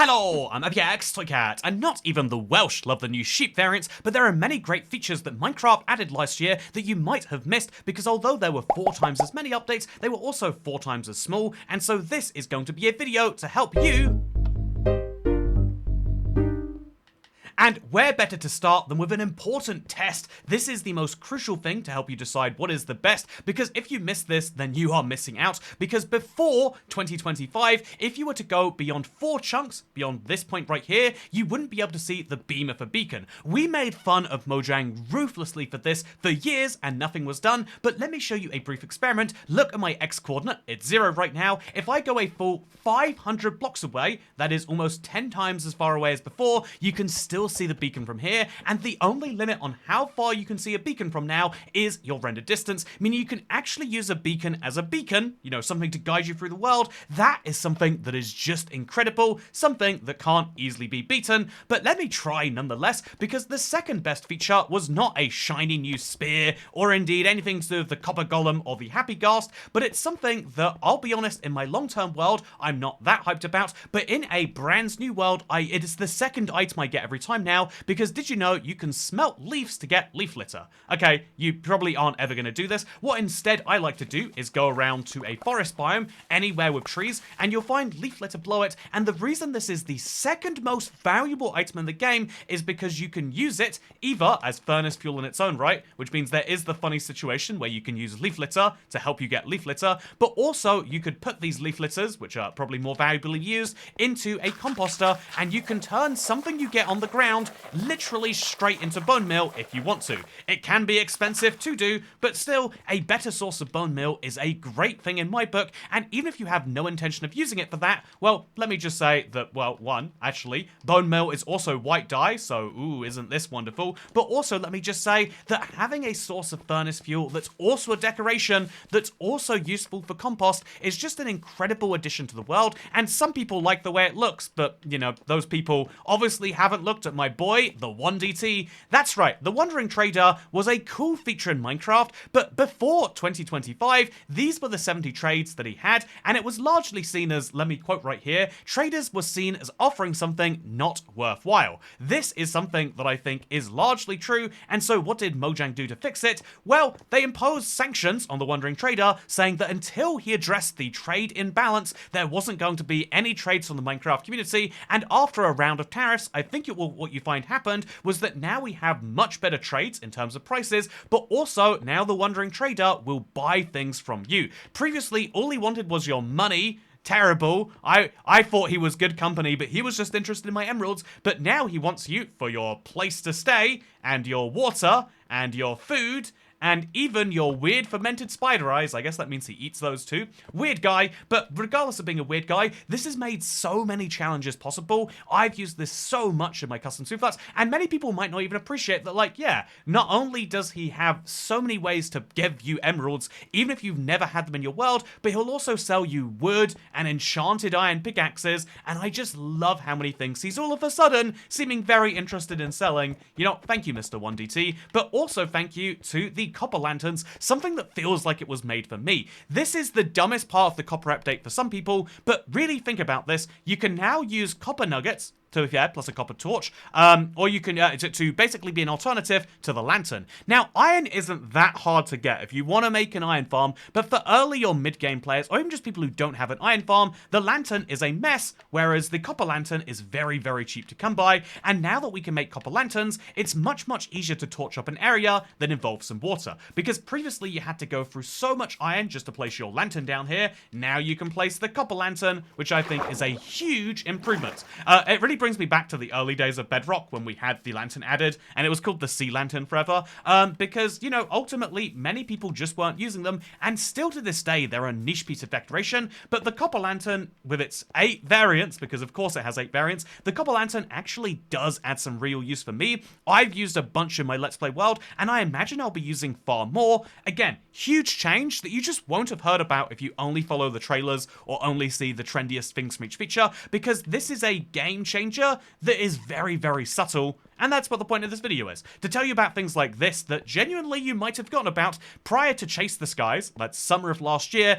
Hello, I'm APX Toycat, and not even the Welsh love the new sheep variants, but there are many great features that Minecraft added last year that you might have missed, because although there were 4 times as many updates, they were also 4 times as small, and so this is going to be a video to help you. And where better to start than with an important test? This is the most crucial thing to help you decide what is the best, because if you miss this, then you are missing out, because before 2025, if you were to go beyond 4 chunks, beyond this point right here, you wouldn't be able to see the beam of a beacon. We made fun of Mojang ruthlessly for this for years and nothing was done, but let me show you a brief experiment. Look at my X coordinate, it's 0 right now. If I go a full 500 blocks away, that is almost 10 times as far away as before, you can still see the beacon from here, and the only limit on how far you can see a beacon from now is your render distance, meaning you can actually use a beacon as a beacon, you know, something to guide you through the world. That is something that is just incredible, something that can't easily be beaten, but let me try nonetheless, because the second best feature was not a shiny new spear, or indeed anything to do with the copper golem or the happy ghast, but it's something that, I'll be honest, in my long-term world, I'm not that hyped about, but in a brand new world, it is the second item I get every time now, because did you know you can smelt leaves to get leaf litter? Okay, you probably aren't ever going to do this. What instead I like to do is go around to a forest biome, anywhere with trees, and you'll find leaf litter below it, and the reason this is the second most valuable item in the game is because you can use it either as furnace fuel in its own right, which means there is the funny situation where you can use leaf litter to help you get leaf litter, but also you could put these leaf litters, which are probably more valuably used, into a composter, and you can turn something you get on the ground literally straight into bone meal if you want to. It can be expensive to do, but still, a better source of bone meal is a great thing in my book, and even if you have no intention of using it for that, well, let me just say that, well, one, actually, bone meal is also white dye, so ooh, isn't this wonderful, but also let me just say that having a source of furnace fuel that's also a decoration, that's also useful for compost, is just an incredible addition to the world, and some people like the way it looks, but, you know, those people obviously haven't looked at my boy, the 1DT. That's right, the Wandering Trader was a cool feature in Minecraft, but before 2025, these were the 70 trades that he had, and it was largely seen as, let me quote right here, traders were seen as offering something not worthwhile. This is something that I think is largely true, and so what did Mojang do to fix it? Well, they imposed sanctions on the Wandering Trader, saying that until he addressed the trade imbalance, there wasn't going to be any trades from the Minecraft community, and after a round of tariffs, I think what you find happened was that now we have much better trades in terms of prices, but also now the Wandering Trader will buy things from you. Previously, all he wanted was your money. Terrible. I thought he was good company, but he was just interested in my emeralds, but now he wants you for your place to stay, and your water, and your food, and even your weird fermented spider eyes. I guess that means he eats those too. Weird guy, but regardless of being a weird guy, this has made so many challenges possible. I've used this so much in my custom superflats, and many people might not even appreciate that, like, yeah, not only does he have so many ways to give you emeralds, even if you've never had them in your world, but he'll also sell you wood and enchanted iron pickaxes, and I just love how many things he's all of a sudden seeming very interested in selling. You know, thank you, Mr. 1DT, but also thank you to the copper lanterns, something that feels like it was made for me. This is the dumbest part of the copper update for some people, but really think about this. You can now use copper nuggets, plus a copper torch, or you can, to basically be an alternative to the lantern. Now, iron isn't that hard to get if you want to make an iron farm, but for early or mid-game players, or even just people who don't have an iron farm, the lantern is a mess, whereas the copper lantern is very, very cheap to come by, and now that we can make copper lanterns, it's much, much easier to torch up an area that involves some water, because previously you had to go through so much iron just to place your lantern down here. Now you can place the copper lantern, which I think is a huge improvement. It really brings me back to the early days of Bedrock when we had the lantern added, and it was called the sea lantern forever, because, you know, ultimately many people just weren't using them, and still to this day they're a niche piece of decoration, but the copper lantern, with its 8 variants, because of course it has 8 variants, the copper lantern actually does add some real use for me. I've used a bunch in my Let's Play world, and I imagine I'll be using far more. Again, huge change that you just won't have heard about if you only follow the trailers or only see the trendiest things from each feature, because this is a game changer that is very, very subtle, and that's what the point of this video is. To tell you about things like this that genuinely you might have forgotten about prior to Chase the Skies, that's summer of last year.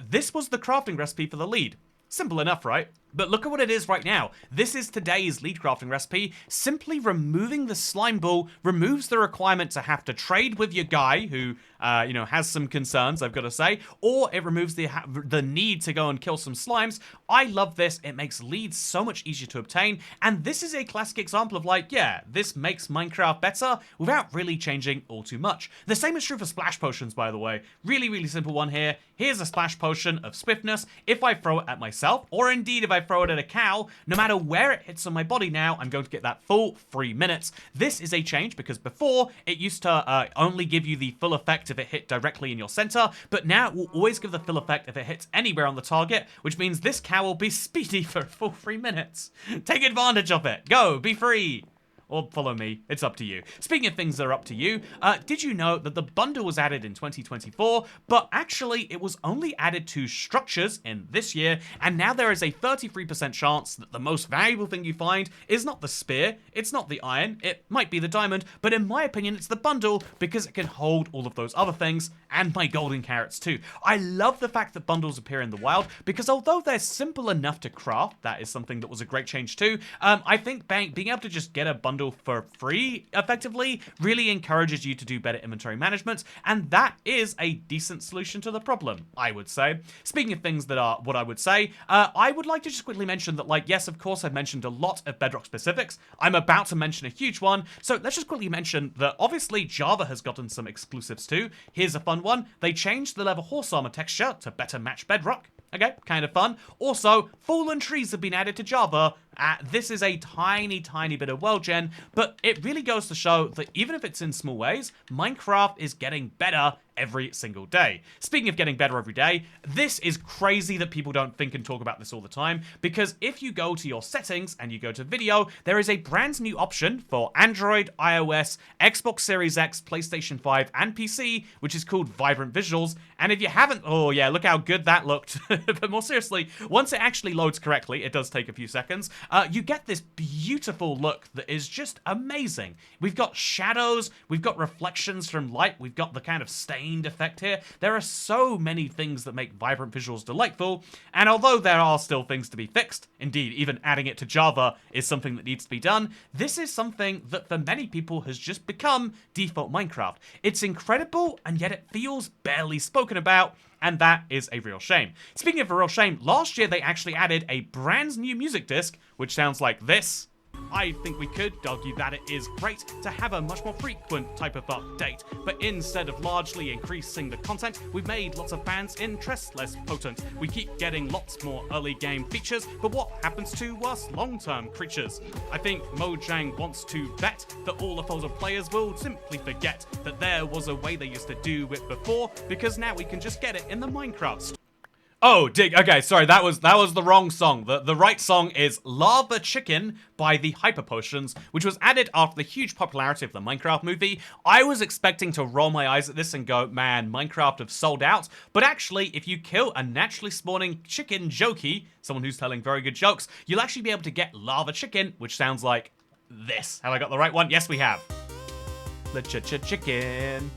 This was the crafting recipe for the lead. Simple enough, right? But look at what it is right now. This is today's lead crafting recipe. Simply removing the slime ball removes the requirement to have to trade with your guy who, has some concerns, I've got to say, or it removes the need to go and kill some slimes. I love this. It makes leads so much easier to obtain, and this is a classic example of like, yeah, this makes Minecraft better without really changing all too much. The same is true for splash potions, by the way. Really, really simple one here. Here's a splash potion of swiftness. If I throw it at myself, or indeed if I throw it at a cow, no matter where it hits on my body now, I'm going to get that full 3 minutes. This is a change because before, it used to only give you the full effect if it hit directly in your center, but now it will always give the full effect if it hits anywhere on the target, which means this cow will be speedy for a full 3 minutes. Take advantage of it. Go, be free. Or follow me, it's up to you. Speaking of things that are up to you, did you know that the bundle was added in 2024, but actually it was only added to structures in this year, and now there is a 33% chance that the most valuable thing you find is not the spear, it's not the iron, it might be the diamond, but in my opinion it's the bundle because it can hold all of those other things, and my golden carrots too. I love the fact that bundles appear in the wild, because although they're simple enough to craft, that is something that was a great change too, I think being able to just get a bundle for free, effectively, really encourages you to do better inventory management, and that is a decent solution to the problem, I would say. Speaking of things that are what I would say, I would like to just quickly mention that, like, yes, of course, I've mentioned a lot of Bedrock specifics. I'm about to mention a huge one, so let's just quickly mention that, obviously, Java has gotten some exclusives too. Here's a fun one. They changed the leather horse armor texture to better match Bedrock. Okay, kind of fun. Also, fallen trees have been added to Java. This is a tiny, tiny bit of world gen, but it really goes to show that even if it's in small ways, Minecraft is getting better every single day. Speaking of getting better every day, this is crazy that people don't think and talk about this all the time, because if you go to your settings and you go to video, there is a brand new option for Android, iOS, Xbox Series X, PlayStation 5, and PC, which is called Vibrant Visuals, and if you haven't, oh yeah, look how good that looked. But more seriously, once it actually loads correctly, it does take a few seconds, you get this beautiful look that is just amazing. We've got shadows, we've got reflections from light, we've got the kind of stained effect here. There are so many things that make Vibrant Visuals delightful, and although there are still things to be fixed, indeed, even adding it to Java is something that needs to be done, this is something that for many people has just become default Minecraft. It's incredible, and yet it feels barely spoken about, and that is a real shame. Speaking of a real shame, last year they actually added a brand new music disc, which sounds like this. I think we could argue that it is great to have a much more frequent type of update, but instead of largely increasing the content, we've made lots of fans' interest less potent. We keep getting lots more early game features, but what happens to us long-term creatures? I think Mojang wants to bet that all of those players will simply forget that there was a way they used to do it before, because now we can just get it in the Minecraft store. Oh, okay, sorry, that was the wrong song. The right song is Lava Chicken by the Hyper Potions, which was added after the huge popularity of the Minecraft movie. I was expecting to roll my eyes at this and go, man, Minecraft have sold out. But actually, if you kill a naturally spawning chicken jokey, someone who's telling very good jokes, you'll actually be able to get Lava Chicken, which sounds like this. Have I got the right one? Yes, we have. The chicken.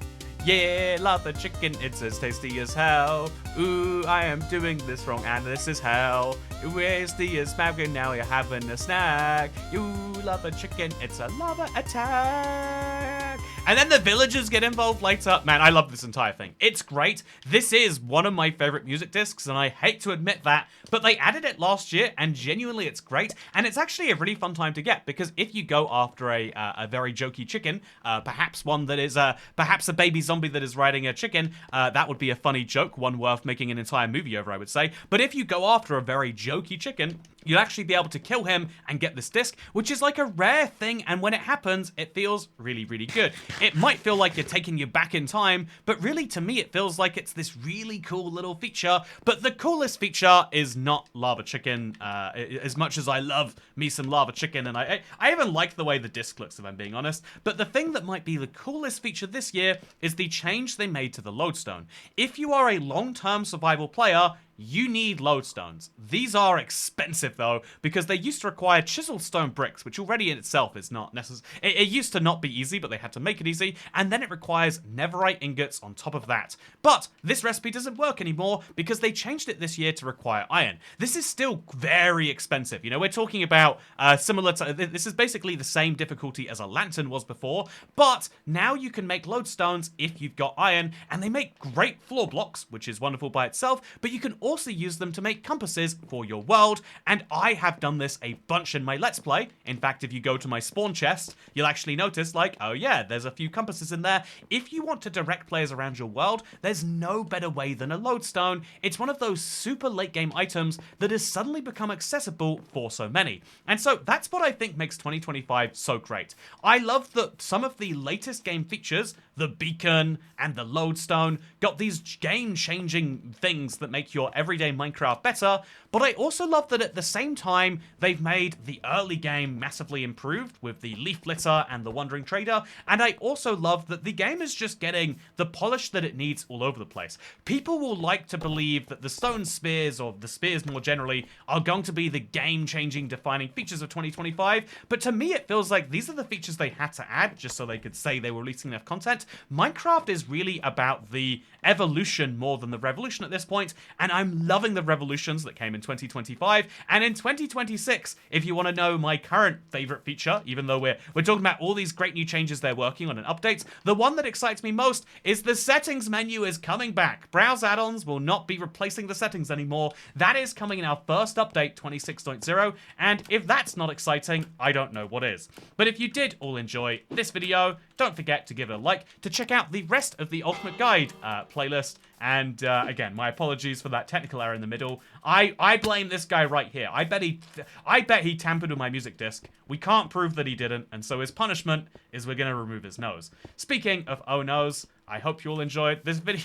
Yeah, lava chicken, it's as tasty as hell. Ooh, I am doing this wrong and this is hell. Where's the smoking? Now you're having a snack. You lava chicken, it's a lava attack. And then the villagers get involved later. Man, I love this entire thing. It's great. This is one of my favorite music discs, and I hate to admit that, but they added it last year, and genuinely it's great. And it's actually a really fun time to get, because if you go after a very jokey chicken, perhaps one that is perhaps a baby zombie that is riding a chicken, that would be a funny joke, one worth making an entire movie over, I would say. But if you go after a very jokey chicken, you'll actually be able to kill him and get this disc, which is like a rare thing, and when it happens, it feels really, really good. It might feel like you're taking you back in time, but really to me it feels like it's this really cool little feature, but the coolest feature is not Lava Chicken, as much as I love me some Lava Chicken, and I even like the way the disc looks, if I'm being honest, but the thing that might be the coolest feature this year is the change they made to the lodestone. If you are a long-term survival player, you need lodestones. These are expensive though, because they used to require chiseled stone bricks, which already in itself is not necessary. It used to not be easy, but they had to make it easy, and then it requires netherite ingots on top of that. But this recipe doesn't work anymore because they changed it this year to require iron. This is still very expensive. You know, we're talking about similar to, this is basically the same difficulty as a lantern was before, but now you can make lodestones if you've got iron, and they make great floor blocks, which is wonderful by itself, but you can also use them to make compasses for your world, and I have done this a bunch in my Let's Play. In fact, if you go to my spawn chest, you'll actually notice, like, oh yeah, there's a few compasses in there. If you want to direct players around your world, there's no better way than a lodestone. It's one of those super late game items that has suddenly become accessible for so many. And so that's what I think makes 2025 so great. I love that some of the latest game features, the beacon and the lodestone, got these game-changing things that make your everyday Minecraft better, but I also love that at the same time, they've made the early game massively improved with the leaf litter and the wandering trader, and I also love that the game is just getting the polish that it needs all over the place. People will like to believe that the stone spears, or the spears more generally, are going to be the game-changing defining features of 2025, but to me it feels like these are the features they had to add just so they could say they were releasing enough content. Minecraft is really about the evolution more than the revolution at this point, and I'm loving the revolutions that came in 2025, and in 2026, if you want to know my current favorite feature, even though we're talking about all these great new changes they're working on and updates, the one that excites me most is the settings menu is coming back. Browse add-ons will not be replacing the settings anymore. That is coming in our first update, 26.0, and if that's not exciting, I don't know what is. But if you did all enjoy this video, don't forget to give it a like, to check out the rest of the Ultimate Guide playlist, and again, my apologies for that technical error in the middle. I blame this guy right here. I bet he tampered with my music disc. We can't prove that he didn't, and so his punishment is we're gonna remove his nose. Speaking of oh no's, I hope you all enjoyed this video.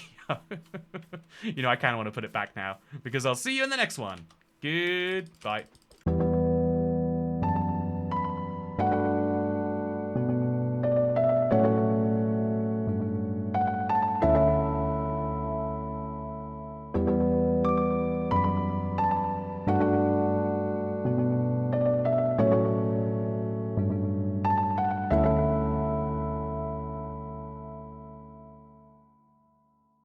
You know, I kind of want to put it back now, because I'll see you in the next one. Goodbye.